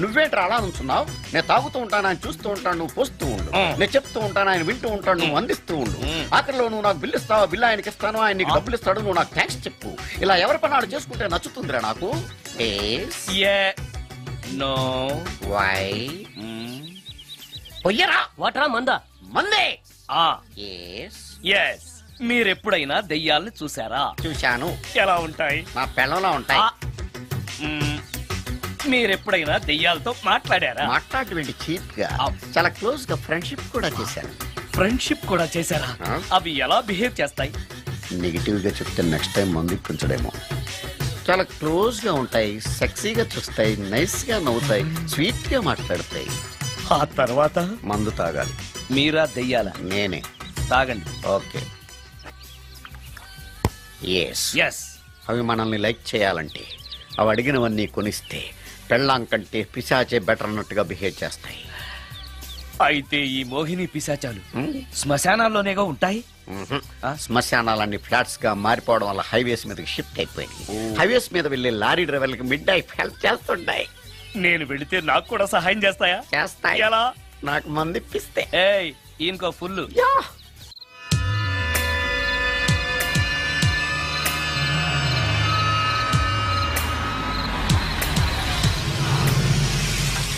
నువ్వేంట్రా అలా నుంచున్నావు? నేను తాగుతూ ఉంటాను, ఆయన చూస్తూ ఉంటాను, నువ్వు పోస్తూ ఉండు. నేను చెప్తూ ఉంటాను, ఆయన వింటూ ఉంటాడు, నువ్వు అందిస్తూ ఉండు. ఆఖరిలో నువ్వు నాకు బిల్లు ఇస్తావా, బిల్లు ఆయనకి ఇస్తాను, ఆయన నీకు డబ్బులు ఇస్తాడు, నువ్వు నాకు థ్యాంక్స్ చెప్పు. ఇలా ఎవరి పని ఆడు చేసుకుంటే నచ్చుతుందిరా నాకు.
నో.
వై? పొయ్యరా.
వాటరా మందా?
మందే.
ఎస్. మీరెప్పుడైనా దెయ్యాల్ని చూసారా?
చూశాను.
ఎలా ఉంటాయి?
మా పెళ్ళంలో ఉంటాయి.
మీరెప్పుడైనా దెయ్యాలతో మాట్లాడారా?
మాట్లాడేటువంటి చీప్ గా చాలా క్లోజ్ గా ఫ్రెండ్షిప్ కూడా చేశాను.
ఫ్రెండ్షిప్ కూడా చేశారా? అవి ఎలా బిహేవ్ చేస్తాయి?
నెగిటివ్ గా చెప్తే నెక్స్ట్ టైం మందు ఇప్పించడేమో. చాలా క్లోజ్ గా ఉంటాయి, సెక్సీగా చూస్తాయి, నైస్ గా నవ్వుతాయి, స్వీట్ గా మాట్లాడతాయి.
ఆ తర్వాత
మందు తాగాలి.
మీరా దెయ్యాల?
నేనే.
తాగండి.
ఓకే.
ఎస్.
అవి మనల్ని లైక్ చేయాలంటే అవి అడిగినవన్నీ కొనిస్తే పెళ్ళాం కంటే పిశాచే బెటర్ అన్నట్టుగా బిహేవ్ చేస్తాయి.
అయితే ఈ మోహిని పిశాచాలు శ్మశానాల్లోనేగా ఉంటాయి?
శ్మశానాలన్నీ ఫ్లాట్స్ గా మారిపోవడం వల్ల హైవేస్ మీదకి షిఫ్ట్ అయిపోయింది. హైవేస్ మీద వెళ్లే లారీ డ్రైవర్లకి మిడ్ నైట్ హెల్ప్ చేస్తుంటాయి.
నేను వెళితే నాకు కూడా సహాయం చేస్తాయా?
చేస్తాయి.
ఎలా?
నాకు మంది ఇప్పిస్తే.
ఈయనకో ఫుల్.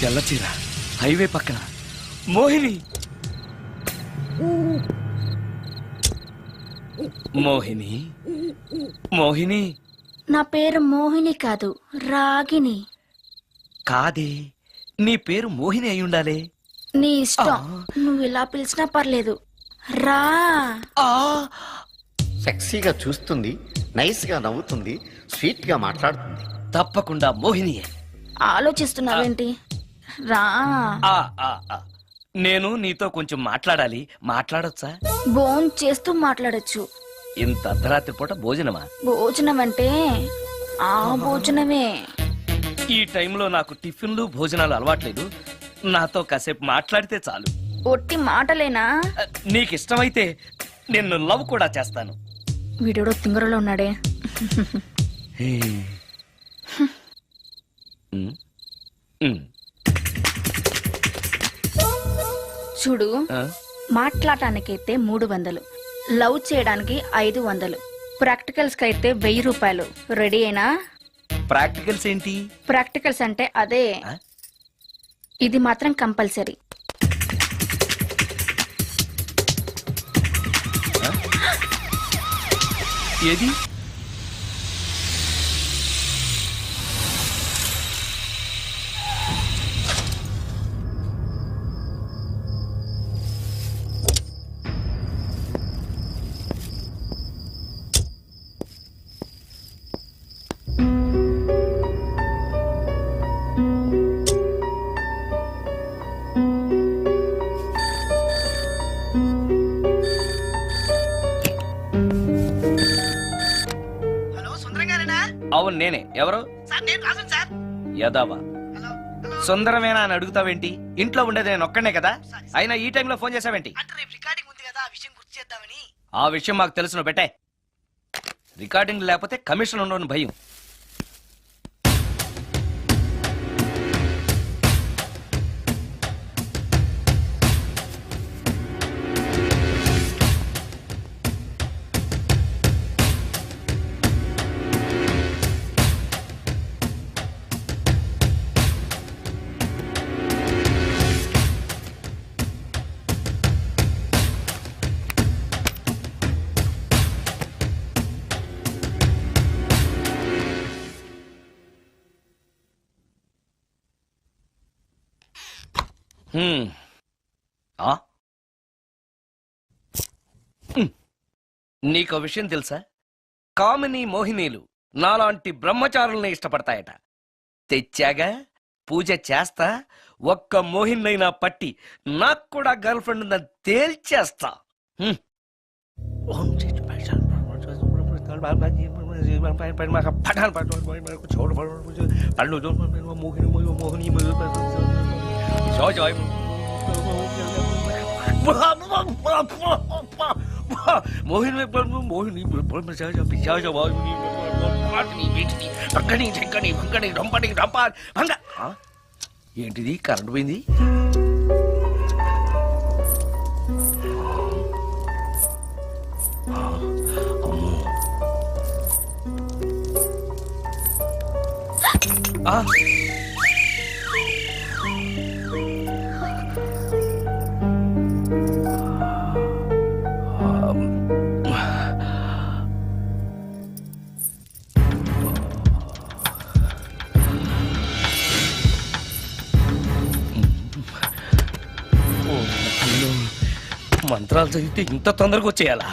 తెల్లచీర, హైవే పక్కన మోహిని. మోహిని, మోహిని.
నా పేరు మోహిని కాదు, రాగిని.
కాదే, నీ పేరు మోహిని అయి ఉండాలి.
నీ ఇష్టం, నువ్వు ఇలా పిలిచినా పర్లేదు. రా.
సెక్సీగా చూస్తుంది, నైస్ గా నవ్వుతుంది, స్వీట్ గా మాట్లాడుతుంది.
తప్పకుండా మోహినియే.
ఆలోచిస్తున్నావేంటి? రా.
నేను నీతో కొంచెం మాట్లాడాలి. మాట్లాడొచ్చా?
భోజనం చేస్తూ మాట్లాడొచ్చు.
ఇంత అర్ధరాత్రి పూట భోజనమా?
భోజనం అంటే ఆ భోజనమే.
ఈ టైంలో నాకు టిఫిన్లు భోజనాలు అలవాట్లేదు. నాతో కాసేపు మాట్లాడితే చాలు.
ఒట్టి మాటలేనా?
నీకిష్టమైతే నిన్ను లవ్ కూడా చేస్తాను.
వీడెవడో తింగరలో ఉన్నాడే. చూడు, మాట్లాడటానికైతే 300, లవ్ చేయడానికి 500, ప్రాక్టికల్స్ కి అయితే 1000 రూపాయలు. రెడీ అయినా?
ప్రాక్టికల్స్ ఏంటి?
ప్రాక్టికల్స్ అంటే అదే. ఇది మాత్రం కంపల్సరీ.
ఏది? అవును నేనే. ఎవరు? యదావా సుందరమేనా అని అడుగుతావేంటి? ఇంట్లో ఉండేది నేను ఒక్కనే కదా. అయినా ఈ టైంలో ఫోన్ చేసావేంటి? ఆ విషయం మాకు తెలుసును. పెట్టే. రికార్డింగ్ లేకపోతే కమిషన్ ఉండని భయం. నీకో విషయం తెలుసా? కామిని మోహినీలు నాలాంటి బ్రహ్మచారుల్ని ఇష్టపడతాయట. తెచ్చాగా, పూజ చేస్తా, ఒక్క మోహినైనా పట్టి నాకు కూడా గర్ల్ ఫ్రెండ్ ఉందని తేల్చేస్తా. ఏంటిది? కరెంట్ పోయింది. మంత్రాలు చదివితే ఇంత తొందరగా వచ్చేయాలా?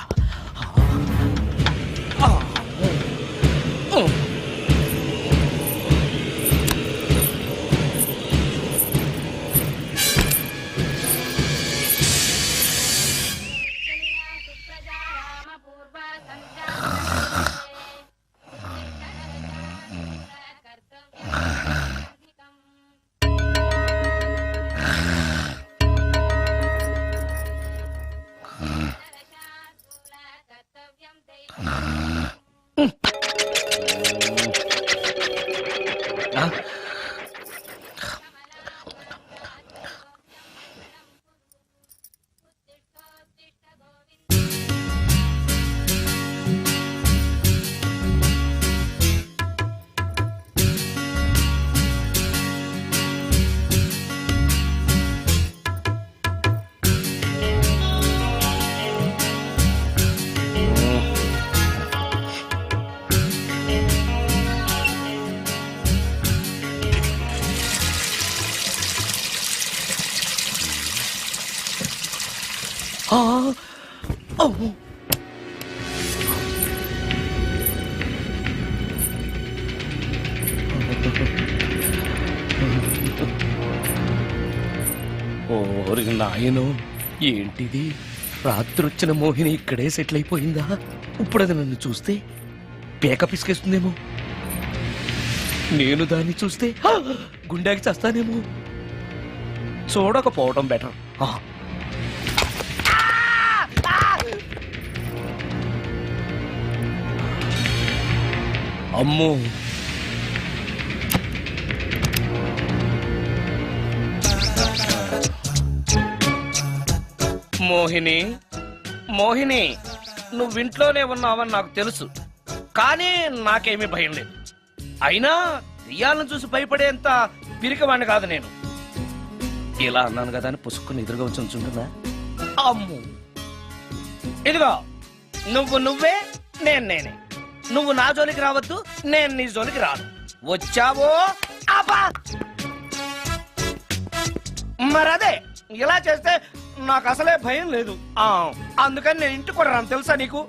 ఓరి నాయనో, ఏంటిది? రాత్రొచ్చిన మోహిని ఇక్కడే సెటిల్ అయిపోయిందా? ఇప్పుడు అది నన్ను చూస్తే పేక పిసికేస్తుందేమో. నేను దాన్ని చూస్తే గుండెకి చస్తానేమో. చూడకపోవడం బెటర్. అమ్మో, మోహిని, మోహిని, నువ్వింట్లోనే ఉన్నావని నాకు తెలుసు, కానీ నాకేమీ భయం లేదు. అయినా దెయ్యాలను చూసి భయపడేంత పిరికివాణ్ణి కాదు నేను. ఇలా అన్నాను కదా అని పుసుక్కుని ఎదురుగా వచ్చి ఉంచుంటుందా? అమ్ము, ఇదిగో, నువ్వే, నేనే. నువ్వు నా జోలికి రావద్దు, నేను నీ జోలికి రాను. వచ్చావో అబ్బా! మరదే, ఇలా చేస్తే నాకు అసలే భయం లేదు. అందుకని నేను ఇంటికి కూడా రాను, తెలుసా నీకు?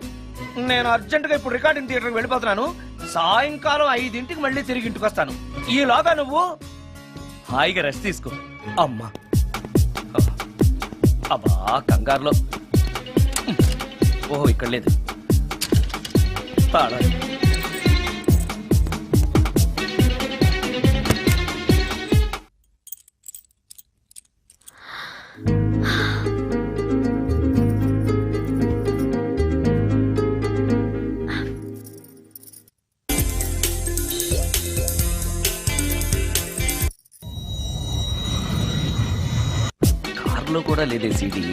నేను అర్జెంటుగా ఇప్పుడు రికార్డింగ్ థియేటర్కి వెళ్ళిపోతున్నాను. సాయంకాలం 5 మళ్ళీ తిరిగి ఇంటికి వస్తాను. ఈలోగా నువ్వు హాయిగా రెస్ట్ తీసుకో. అమ్మా, అబ్బా, కంగారులో. ఓహో, ఇక్కడ లేదు. తాళాలి. కార్లో కూడా లేదే సీడీ.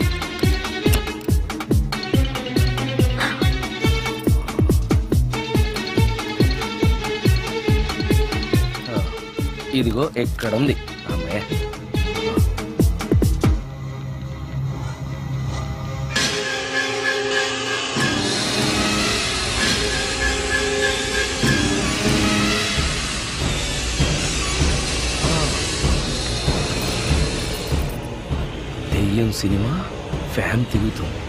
ఇదిగో ఎక్కడుంది. అమ్మే, దెయ్యం సినిమా ఫ్యాన్ తిరుగుతుంది.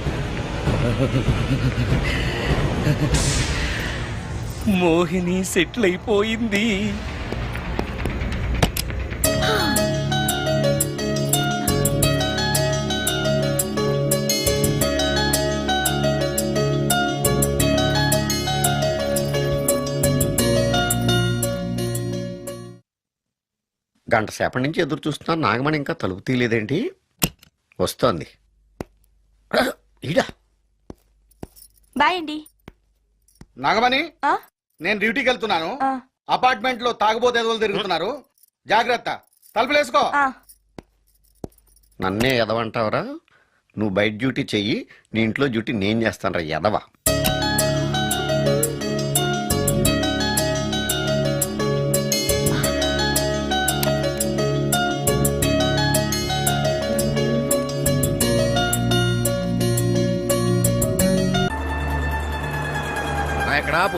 మోహిని సెటిల్ అయిపోయింది.
గంట సేపటి నుంచి ఎదురు చూస్తున్నాను, నాగమణి ఇంకా తలుపు తీయలేదేంటి? వస్తోంది. ఈడా
బాయ్ అండి.
నాగమణి, నేను డ్యూటీకి వెళ్తున్నాను. అపార్ట్మెంట్ లో తాగుబోతే ఎదవలు తిరుగుతున్నారు, జాగ్రత్త. తలుపులేసుకో.
నన్నే ఎదవంటావరా? నువ్వు బయట డ్యూటీ చెయ్యి, నీ ఇంట్లో డ్యూటీ నేను చేస్తాను రా ఎదవా. ఎక్కడా